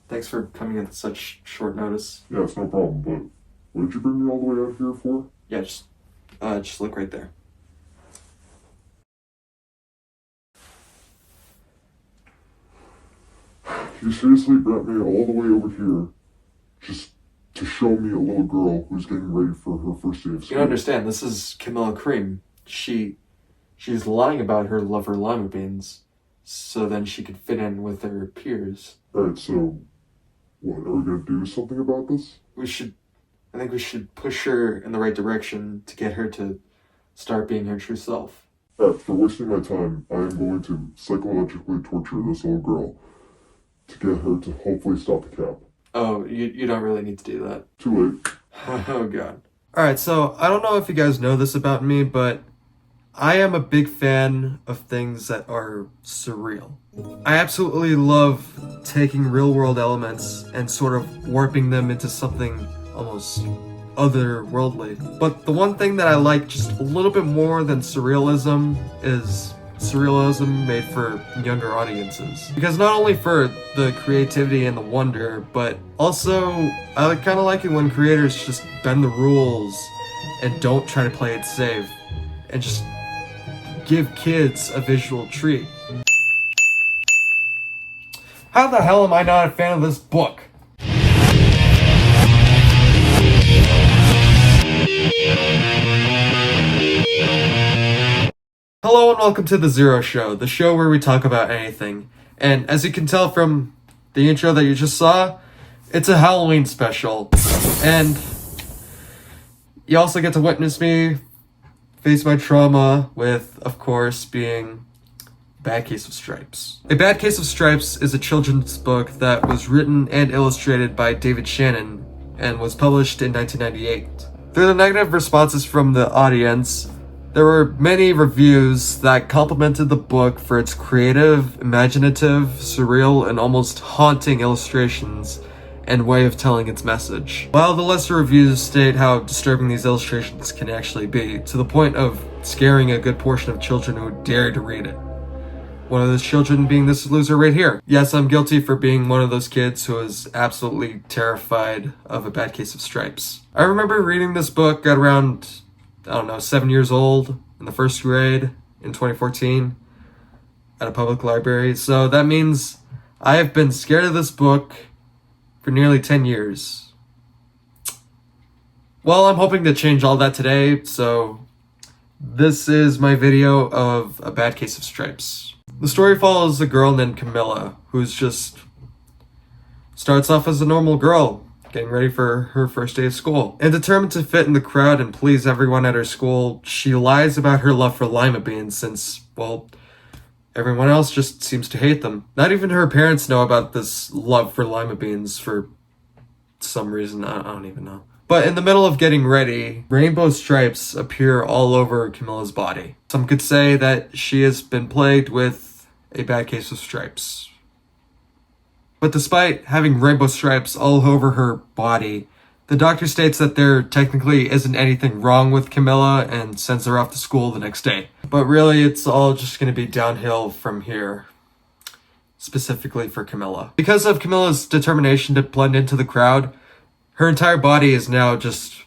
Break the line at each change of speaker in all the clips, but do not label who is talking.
Thanks for coming at such short notice.
Yeah, it's no problem, but what did you bring me all the way out here for?
Yeah, just look right there.
You seriously brought me all the way over here just to show me a little girl who's getting ready for her first day of school?
You don't understand, this is Camila Cream. She's lying about her love for lima beans, so then she could fit in with her peers.
Alright, so what, are we gonna do something about this?
I think we should push her in the right direction to get her to start being her true self.
Alright, for wasting my time, I am going to psychologically torture this little girl to get her to hopefully stop the cap.
Oh, you don't really need to do that.
Too late.
Oh god. Alright, so I don't know if you guys know this about me, but I am a big fan of things that are surreal. I absolutely love taking real world elements and sort of warping them into something almost otherworldly. But the one thing that I like just a little bit more than surrealism is surrealism made for younger audiences. Because not only for the creativity and the wonder, but also I kind of like it when creators just bend the rules and don't try to play it safe and just give kids a visual treat. How the hell am I not a fan of this book? Hello and welcome to The Zero Show, the show where we talk about anything. And as you can tell from the intro that you just saw, it's a Halloween special. And you also get to witness me face my trauma with, of course, being Bad Case of Stripes. A Bad Case of Stripes is a children's book that was written and illustrated by David Shannon and was published in 1998. Through the negative responses from the audience, there were many reviews that complimented the book for its creative, imaginative, surreal, and almost haunting illustrations and way of telling its message. While the lesser reviews state how disturbing these illustrations can actually be, to the point of scaring a good portion of children who dare to read it. One of those children being this loser right here. Yes, I'm guilty for being one of those kids who was absolutely terrified of A Bad Case of Stripes. I remember reading this book at around, 7 years old, in the first grade, in 2014, at a public library. So that means I have been scared of this book for nearly 10 years. Well, I'm hoping to change all that today, so this is my video of A Bad Case of Stripes. The story follows a girl named Camila, who's just starts off as a normal girl, getting ready for her first day of school. And determined to fit in the crowd and please everyone at her school, she lies about her love for lima beans since, well, everyone else just seems to hate them. Not even her parents know about this love for lima beans for some reason. I don't even know. But in the middle of getting ready, rainbow stripes appear all over Camila's body. Some could say that she has been plagued with a bad case of stripes. But despite having rainbow stripes all over her body, the doctor states that there technically isn't anything wrong with Camila and sends her off to school the next day. But really, it's all just going to be downhill from here, specifically for Camila. Because of Camila's determination to blend into the crowd, her entire body is now just,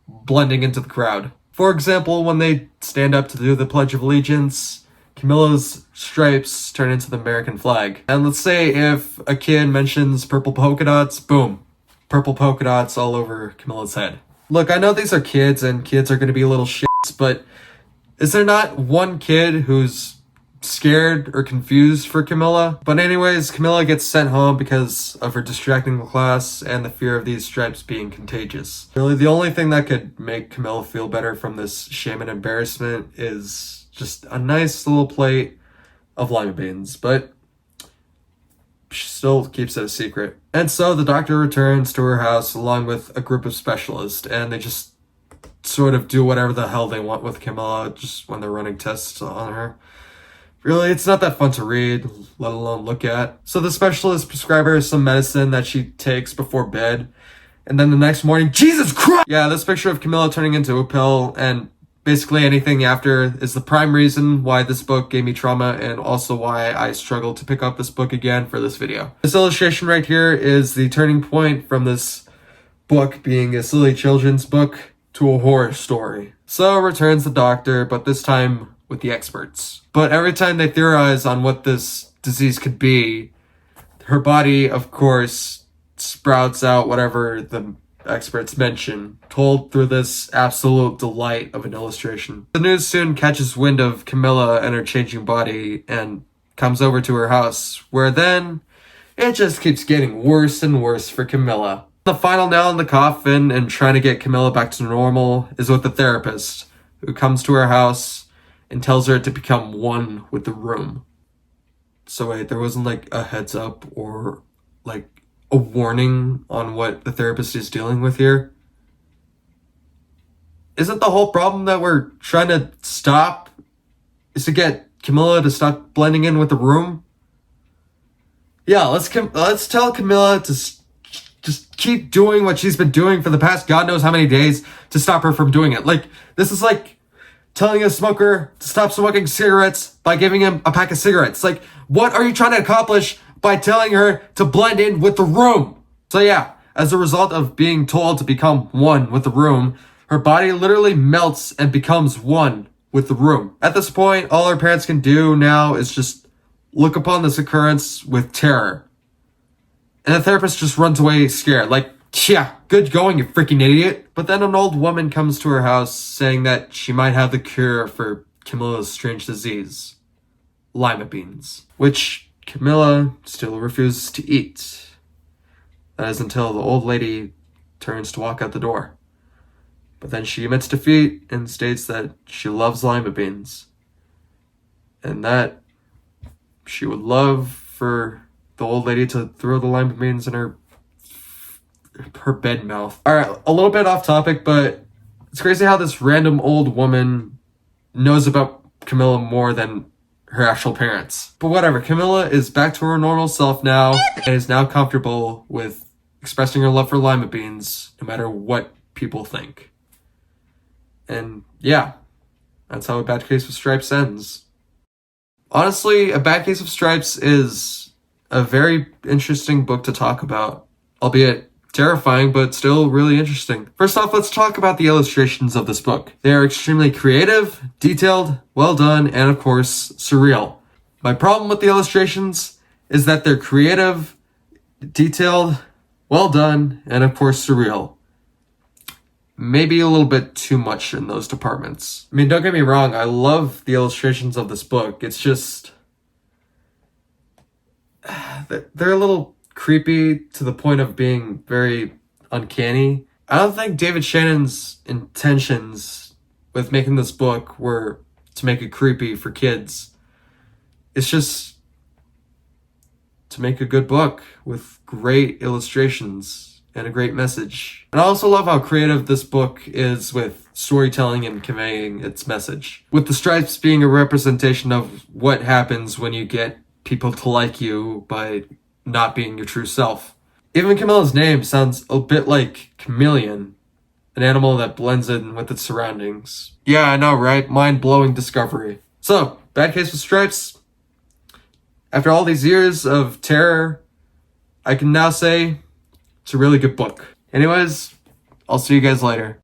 blending into the crowd. For example, when they stand up to do the Pledge of Allegiance, Camila's stripes turn into the American flag. And let's say if a kid mentions purple polka dots, boom. Purple polka dots all over Camila's head. Look, I know these are kids and kids are going to be little shits, but is there not one kid who's scared or confused for Camila? But anyways, Camila gets sent home because of her distracting class and the fear of these stripes being contagious. Really, the only thing that could make Camila feel better from this shame and embarrassment is just a nice little plate of lima beans, but she still keeps it a secret. And so the doctor returns to her house along with a group of specialists, and they just sort of do whatever the hell they want with Camila just when they're running tests on her. Really, it's not that fun to read, let alone look at. So the specialist prescribes her some medicine that she takes before bed, and then the next morning, Jesus Christ! Yeah, this picture of Camila turning into a pill, and basically anything after is the prime reason why this book gave me trauma and also why I struggled to pick up this book again for this video. This illustration right here is the turning point from this book being a silly children's book to a horror story. So returns the doctor, but this time with the experts. But every time they theorize on what this disease could be, her body, of course, sprouts out whatever the experts mention, told through this absolute delight of an illustration. The news soon catches wind of Camila and her changing body and comes over to her house, where then it just keeps getting worse and worse for Camila. The final nail in the coffin and trying to get Camila back to normal is with the therapist, who comes to her house and tells her to become one with the room. So wait, there wasn't like a heads up or like a warning on what the therapist is dealing with here? Isn't the whole problem that we're trying to stop is to get Camila to stop blending in with the room? Yeah, let's tell Camila to just keep doing what she's been doing for the past God knows how many days to stop her from doing it. Like, this is like telling a smoker to stop smoking cigarettes by giving him a pack of cigarettes. Like, what are you trying to accomplish by telling her to blend in with the room? So yeah, as a result of being told to become one with the room, her body literally melts and becomes one with the room. At this point, all her parents can do now is just look upon this occurrence with terror. And the therapist just runs away scared, like, yeah, good going, you freaking idiot. But then an old woman comes to her house saying that she might have the cure for Camila's strange disease, lima beans, which Camila still refuses to eat. That is until the old lady turns to walk out the door. But then she admits defeat and states that she loves lima beans, and that she would love for the old lady to throw the lima beans in her bed mouth. Alright, a little bit off topic, but it's crazy how this random old woman knows about Camila more than her actual parents. But whatever, Camila is back to her normal self now and is now comfortable with expressing her love for lima beans no matter what people think. And yeah, that's how A Bad Case of Stripes ends. Honestly, A Bad Case of Stripes is a very interesting book to talk about, albeit terrifying, but still really interesting. First off, let's talk about the illustrations of this book. They are extremely creative, detailed, well done, and of course, surreal. My problem with the illustrations is that they're creative, detailed, well done, and of course, surreal. Maybe a little bit too much in those departments. I mean, don't get me wrong, I love the illustrations of this book. It's just they're a little creepy to the point of being very uncanny. I don't think David Shannon's intentions with making this book were to make it creepy for kids. It's just to make a good book with great illustrations and a great message. And I also love how creative this book is with storytelling and conveying its message. With the stripes being a representation of what happens when you get people to like you by not being your true self. Even Camila's name sounds a bit like chameleon, an animal that blends in with its surroundings. Yeah, I know, right? Mind-blowing discovery. So, Bad Case with Stripes. After all these years of terror, I can now say it's a really good book. Anyways, I'll see you guys later.